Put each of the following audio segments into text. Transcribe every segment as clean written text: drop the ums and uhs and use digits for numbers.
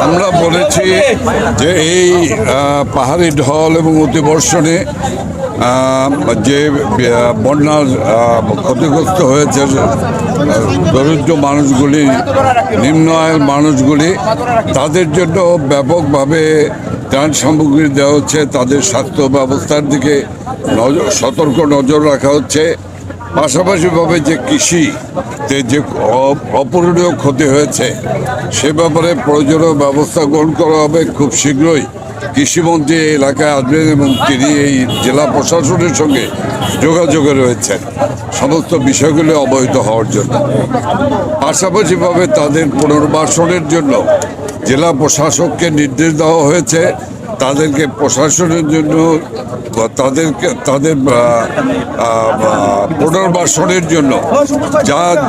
আমরা বলেছি যে এই পাহাড়ি ঢল এবং অতিবর্ষণে যে বন্যার ক্ষতিগ্রস্ত হয়েছে দরিদ্র মানুষগুলি, নিম্ন আয়ের মানুষগুলি, তাদের জন্য ব্যাপকভাবে ত্রাণ সামগ্রী দেওয়া হচ্ছে। তাদের স্বাস্থ্য ব্যবস্থার দিকে সতর্ক নজর রাখা হচ্ছে। পাশাপাশিভাবে যে কৃষিতে যে অপূরণীয় ক্ষতি হয়েছে সে ব্যাপারে প্রয়োজনীয় ব্যবস্থা গ্রহণ করা হবে। খুব শীঘ্রই কৃষিমন্ত্রী এই এলাকায় আসবেন এবং তিনি এই জেলা প্রশাসনের সঙ্গে যোগাযোগে রয়েছেন সমস্ত বিষয়গুলি অবহিত হওয়ার জন্য। পাশাপাশিভাবে তাদের পুনর্বাসনের জন্য জেলা প্রশাসককে নির্দেশ দেওয়া হয়েছে। তাদেরকে প্রশাসনের জন্য তাদের পুনর্বাসনের জন্য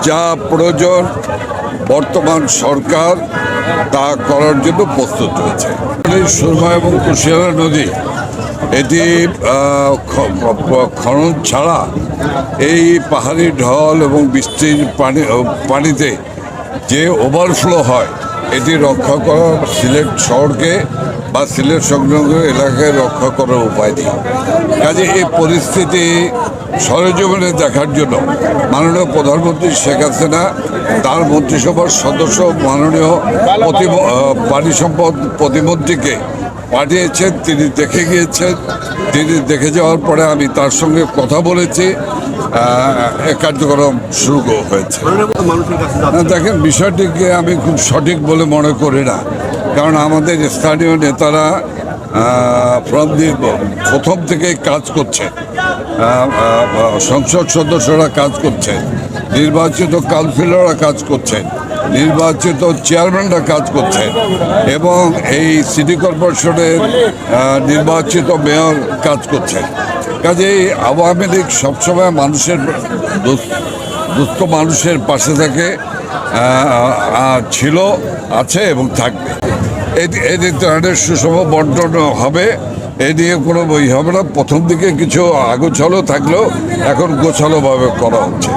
যা প্রয়োজন বর্তমান সরকার তা করার জন্য প্রস্তুত রয়েছে। সুরমা এবং কুশিয়ারা নদী এটি খনন ছাড়া এই পাহাড়ি ঢল এবং বৃষ্টির পানিতে যে ওভারফ্লো হয় এটি রক্ষা করা সিলেট শহরকে বা সিলেট সংলগ্ন এলাকায় রক্ষা করার উপায় নেই। কাজে এই পরিস্থিতি সরেজমিনে দেখার জন্য মাননীয় প্রধানমন্ত্রী শেখ হাসিনা তার মন্ত্রিসভার সদস্য মাননীয় পানি সম্পদ প্রতিমন্ত্রীকে পাঠিয়েছেন। তিনি দেখে গিয়েছেন। তিনি দেখে যাওয়ার পরে আমি তার সঙ্গে কথা বলেছি। কার্যক্রম শুরু হয়েছে। দেখেন, বিষয়টিকে আমি খুব সঠিক বলে মনে করি না, কারণ আমাদের স্থানীয় নেতারা প্রথম থেকে কাজ করছেন, সংসদ সদস্যরা কাজ করছেন, নির্বাচিত কাউন্সিলররা কাজ করছেন, নির্বাচিত চেয়ারম্যানরা কাজ করছেন এবং এই সিটি কর্পোরেশনের নির্বাচিত মেয়র কাজ করছেন। কাজেই আওয়ামী লীগ সবসময় মানুষের দুস্থ মানুষের পাশে থাকে, ছিল, আছে এবং থাকবে। এটি ত্রাণের সুষম বন্টন হবে, এ নিয়ে কোনো বই হবে না। প্রথম দিকে কিছু আগোছালো থাকলেও এখন গোছালোভাবে করা হচ্ছে।